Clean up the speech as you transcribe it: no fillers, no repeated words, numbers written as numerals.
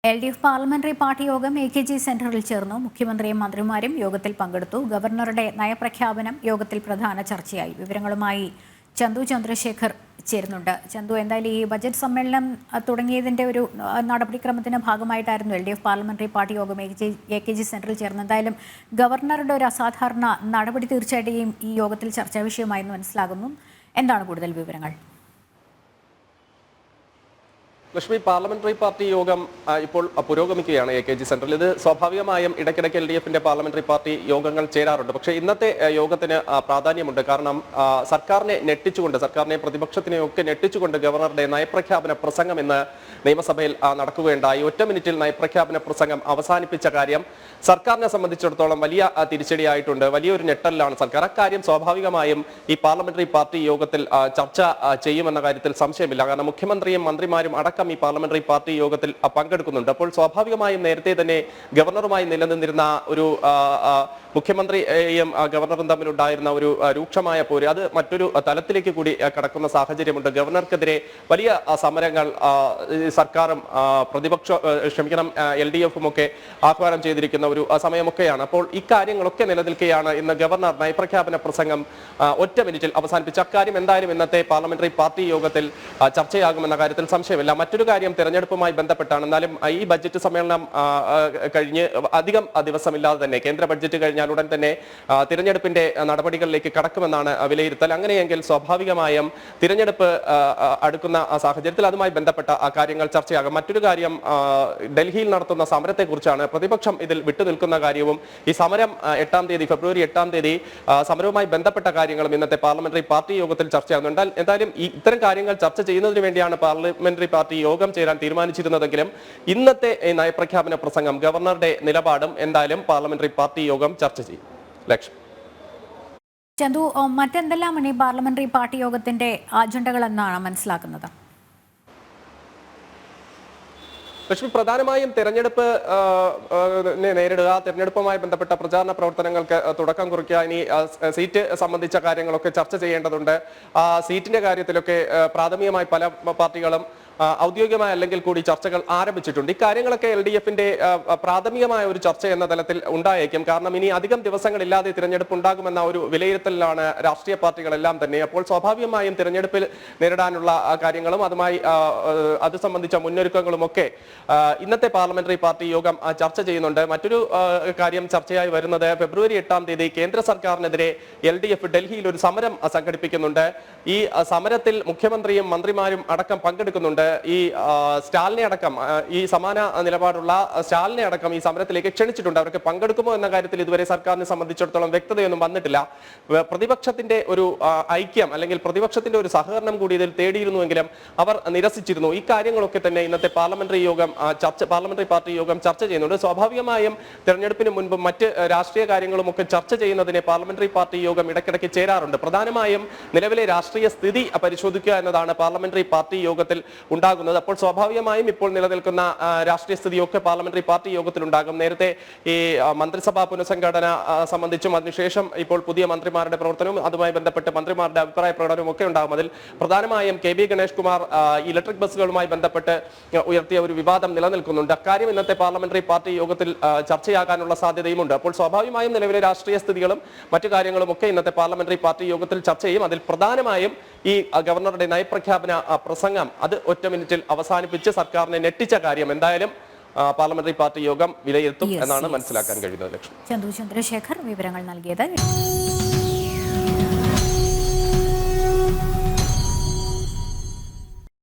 LDF parliamentary party യോഗം AKG സെന്ററിൽ ചേർന്നു. മുഖ്യമന്ത്രിയും മന്ത്രിമാരും യോഗത്തിൽ പങ്കെടുത്തു. ഗവർണറുടെ നയപ്രഖ്യാപനം യോഗത്തിൽ പ്രധാന ചർച്ചയായി. വിവരങ്ങളുമായി ചന്തു ചന്ദ്രശേഖർ ചേരുന്നുണ്ട്. ചന്തു, എന്തായാലും ഈ ബജറ്റ് സമ്മേളനം തുടങ്ങിയതിന്റെ ഒരു നടപടിക്രമത്തിന്റെ ഭാഗമായിട്ടായിരുന്നു LDF പാർലമെന്ററി പാർട്ടി യോഗം AKG സെന്ററിൽ ചേർന്നത്. എന്തായാലും ഗവർണറുടെ ഒരു അസാധാരണ നടപടി തീർച്ചയായിട്ടും ഈ യോഗത്തിൽ ചർച്ചാ വിഷയമായെന്ന് മനസ്സിലാകുന്നു. എന്താണ് കൂടുതൽ വിവരങ്ങൾ? ലക്ഷ്മി, പാർലമെന്ററി പാർട്ടി യോഗം ഇപ്പോൾ പുരോഗമിക്കുകയാണ് AKG സെന്ററിൽ. ഇത് സ്വാഭാവികമായും ഇടയ്ക്കിടയ്ക്ക് LDFന്റെ പാർലമെന്ററി പാർട്ടി യോഗങ്ങൾ ചേരാറുണ്ട്. പക്ഷേ ഇന്നത്തെ യോഗത്തിന് പ്രാധാന്യമുണ്ട്. കാരണം സർക്കാരിനെ പ്രതിപക്ഷത്തിനെ ഒക്കെ നെട്ടിച്ചുകൊണ്ട് ഗവർണറുടെ നയപ്രഖ്യാപന പ്രസംഗം ഇന്ന് നിയമസഭയിൽ നടക്കുകയുണ്ടായി. ഒറ്റ മിനിറ്റിൽ നയപ്രഖ്യാപന പ്രസംഗം അവസാനിപ്പിച്ച കാര്യം സർക്കാരിനെ സംബന്ധിച്ചിടത്തോളം വലിയ തിരിച്ചടിയായിട്ടുണ്ട്. വലിയൊരു ഞെട്ടലിലാണ് സർക്കാർ. അക്കാര്യം സ്വാഭാവികമായും ഈ പാർലമെന്ററി പാർട്ടി യോഗത്തിൽ ചർച്ച ചെയ്യുമെന്ന കാര്യത്തിൽ സംശയമില്ല. കാരണം മുഖ്യമന്ത്രിയും മന്ത്രിമാരും അടക്കം ഈ പാർലമെന്ററി പാർട്ടി യോഗത്തിൽ പങ്കെടുക്കുന്നുണ്ട്. അപ്പോൾ സ്വാഭാവികമായും നേരത്തെ തന്നെ ഗവർണറുമായി നിലനിന്നിരുന്ന ഒരു മുഖ്യമന്ത്രിയും ഗവർണറും തമ്മിലുണ്ടായിരുന്ന ഒരു രൂക്ഷമായ പോര് അത് മറ്റൊരു തലത്തിലേക്ക് കൂടി കടക്കുന്ന സാഹചര്യമുണ്ട്. ഗവർണർക്കെതിരെ വലിയ സമരങ്ങൾ സർക്കാരും LDFും ഒക്കെ ആഹ്വാനം ചെയ്തിരിക്കുന്ന ഒരു സമയമൊക്കെയാണ്. അപ്പോൾ ഇക്കാര്യങ്ങളൊക്കെ നിലനിൽക്കെയാണ് ഇന്ന് ഗവർണർ നയപ്രഖ്യാപന പ്രസംഗം ഒറ്റ മിനിറ്റിൽ അവസാനിപ്പിച്ച അക്കാര്യം എന്തായാലും ഇന്നത്തെ പാർലമെന്ററി പാർട്ടി യോഗത്തിൽ ചർച്ചയാകുമെന്ന കാര്യത്തിൽ സംശയമില്ല. മറ്റൊരു കാര്യം തെരഞ്ഞെടുപ്പുമായി ബന്ധപ്പെട്ടാണ്. എന്നാലും ഈ ബജറ്റ് സമ്മേളനം കഴിഞ്ഞ് അധികം ദിവസമില്ലാതെ തന്നെ കേന്ദ്ര ബഡ്ജറ്റ് കഴിഞ്ഞാൽ ഉടൻ തന്നെ തിരഞ്ഞെടുപ്പിന്റെ നടപടികളിലേക്ക് കടക്കുമെന്നാണ് വിലയിരുത്തൽ. അങ്ങനെയെങ്കിൽ സ്വാഭാവികമായും തിരഞ്ഞെടുപ്പ് അടുക്കുന്ന സാഹചര്യത്തിൽ അതുമായി ബന്ധപ്പെട്ട കാര്യങ്ങൾ ചർച്ചയാകും. മറ്റൊരു കാര്യം ഡൽഹിയിൽ നടത്തുന്ന സമരത്തെക്കുറിച്ചാണ്. പ്രതിപക്ഷം ഇതിൽ വിട്ടുനിൽക്കുന്ന കാര്യവും ഈ സമരം ഫെബ്രുവരി 8 തീയതി സമരവുമായി ബന്ധപ്പെട്ട കാര്യങ്ങളും ഇന്നത്തെ പാർലമെന്ററി പാർട്ടി യോഗത്തിൽ ചർച്ചയാകുന്നുണ്ട്. എന്തായാലും ഇത്തരം കാര്യങ്ങൾ ചർച്ച ചെയ്യുന്നതിന് വേണ്ടിയാണ് പാർലമെന്ററി പാർട്ടി യോഗം ചേരാൻ തീരുമാനിച്ചിരുന്നതെങ്കിലും ഇന്നത്തെ നയപ്രഖ്യാപന പ്രസംഗം ഗവർണറുടെ നിലപാടും എന്തായാലും പാർലമെന്ററി പാർട്ടി യോഗം ചർച്ച ചെയ്യും. ലക്ഷ്മി, ചന്തു, മറ്റെന്തെല്ലാമാണ് ഈ പാർലമെന്ററി പാർട്ടി യോഗത്തിന്റെ അജണ്ടകൾ എന്നാണ് മനസ്സിലാക്കുന്നത്? ലക്ഷ്മി, പ്രധാനമായും തെരഞ്ഞെടുപ്പ് നേരിടുക, തെരഞ്ഞെടുപ്പുമായി ബന്ധപ്പെട്ട പ്രചാരണ പ്രവർത്തനങ്ങൾക്ക് തുടക്കം കുറിക്കുക, ഇനി സീറ്റ് സംബന്ധിച്ച കാര്യങ്ങളൊക്കെ ചർച്ച ചെയ്യേണ്ടതുണ്ട്. സീറ്റിന്റെ കാര്യത്തിലൊക്കെ പ്രാഥമികമായി പല പാർട്ടികളും ഔദ്യോഗികമായ അല്ലെങ്കിൽ കൂടി ചർച്ചകൾ ആരംഭിച്ചിട്ടുണ്ട്. ഇക്കാര്യങ്ങളൊക്കെ LDFന്റെ പ്രാഥമികമായ ഒരു ചർച്ച എന്ന തലത്തിൽ ഉണ്ടായേക്കും. കാരണം ഇനി അധികം ദിവസങ്ങളില്ലാതെ തിരഞ്ഞെടുപ്പ് ഉണ്ടാകുമെന്ന ഒരു വിലയിരുത്തലാണ് രാഷ്ട്രീയ പാർട്ടികളെല്ലാം തന്നെ. അപ്പോൾ സ്വാഭാവികമായും തിരഞ്ഞെടുപ്പിൽ നേരിടാനുള്ള കാര്യങ്ങളും അത് സംബന്ധിച്ച മുന്നൊരുക്കങ്ങളും ഒക്കെ ഇന്നത്തെ പാർലമെന്ററി പാർട്ടി യോഗം ചർച്ച ചെയ്യുന്നുണ്ട്. മറ്റൊരു കാര്യം ചർച്ചയായി വരുന്നത് ഫെബ്രുവരി 8 തീയതി കേന്ദ്ര സർക്കാരിനെതിരെ LDF ഡൽഹിയിൽ ഒരു സമരം സംഘടിപ്പിക്കുന്നുണ്ട്. ഈ സമരത്തിൽ മുഖ്യമന്ത്രിയും മന്ത്രിമാരും അടക്കം പങ്കെടുക്കുന്നുണ്ട്. ഈ സ്റ്റാലിനെ അടക്കം ഈ സമാന നിലപാടുള്ള സ്റ്റാലിനെ അടക്കം ഈ സമരത്തിലേക്ക് ക്ഷണിച്ചിട്ടുണ്ട്. അവർക്ക് പങ്കെടുക്കുമോ എന്ന കാര്യത്തിൽ ഇതുവരെ സർക്കാരിനെ സംബന്ധിച്ചിടത്തോളം വ്യക്തതയൊന്നും വന്നിട്ടില്ല. പ്രതിപക്ഷത്തിന്റെ ഒരു ഐക്യം അല്ലെങ്കിൽ പ്രതിപക്ഷത്തിന്റെ ഒരു സഹകരണം കൂടി ഇതിൽ തേടിയിരുന്നുവെങ്കിലും അവർ നിരസിച്ചിരുന്നു. ഈ കാര്യങ്ങളൊക്കെ തന്നെ ഇന്നത്തെ പാർലമെന്ററി പാർട്ടി യോഗം ചർച്ച ചെയ്യുന്നുണ്ട്. സ്വാഭാവികമായും തെരഞ്ഞെടുപ്പിന് മുൻപ് മറ്റ് രാഷ്ട്രീയ കാര്യങ്ങളും ഒക്കെ ചർച്ച ചെയ്യുന്നതിന് പാർലമെന്ററി പാർട്ടി യോഗം ഇടയ്ക്കിടയ്ക്ക് ചേരാറുണ്ട്. പ്രധാനമായും നിലവിലെ രാഷ്ട്രീയ സ്ഥിതി പരിശോധിക്കുക എന്നതാണ് പാർലമെന്ററി പാർട്ടി യോഗത്തിൽ ഉണ്ടാകുന്നത്. അപ്പോൾ സ്വാഭാവികമായും ഇപ്പോൾ നിലനിൽക്കുന്ന രാഷ്ട്രീയ സ്ഥിതിയൊക്കെ പാർലമെന്ററി പാർട്ടി യോഗത്തിൽ ഉണ്ടാകും. നേരത്തെ ഈ മന്ത്രിസഭാ പുനഃസംഘടന സംബന്ധിച്ചും അതിനുശേഷം ഇപ്പോൾ പുതിയ മന്ത്രിമാരുടെ പ്രവർത്തനവും അതുമായി ബന്ധപ്പെട്ട് മന്ത്രിമാരുടെ അഭിപ്രായ പ്രകടനവും ഒക്കെ ഉണ്ടാകും. അതിൽ പ്രധാനമായും KB ഗണേഷ് കുമാർ ഇലക്ട്രിക് ബസ്സുകളുമായി ബന്ധപ്പെട്ട് ഉയർത്തിയ ഒരു വിവാദം നിലനിൽക്കുന്നുണ്ട്. അക്കാര്യം ഇന്നത്തെ പാർലമെന്ററി പാർട്ടി യോഗത്തിൽ ചർച്ചയാകാനുള്ള സാധ്യതയുമുണ്ട്. അപ്പോൾ സ്വാഭാവികമായും നിലവിലെ രാഷ്ട്രീയ സ്ഥിതികളും മറ്റു കാര്യങ്ങളും ഒക്കെ ഇന്നത്തെ പാർലമെന്ററി പാർട്ടി യോഗത്തിൽ ചർച്ച ചെയ്യും. അതിൽ പ്രധാനമായും ഈ ഗവർണറുടെ നയപ്രഖ്യാപന പ്രസംഗം അത് ഒറ്റ മിനിറ്റിൽ അവസാനിപ്പിച്ച് സർക്കാരിനെ നെട്ടിച്ച കാര്യം എന്തായാലും പാർലമെന്ററി പാർട്ടി യോഗം വിലയിരുത്തും എന്നാണ് മനസ്സിലാക്കാൻ കഴിയുന്നത്. ചന്തു ചന്ദ്രശേഖർ വിവരങ്ങൾ നൽകിയത്.